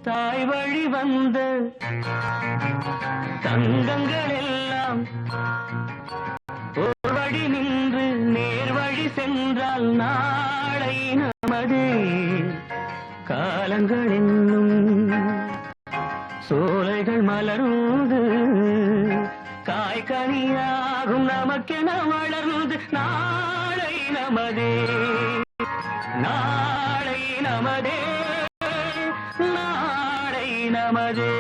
தாய் வழி வந்த தங்கங்கள் எல்லாம் ஒரு வழி நின்று நேர் வழி சென்றால் நாளை நமது காலங்கள் என்னும் சோலைகள் மலர்ந்து காய்கனியாகும் நமக்கென வளர்ந்து நாளை நமதே நாளை நமதே நாளை நமதே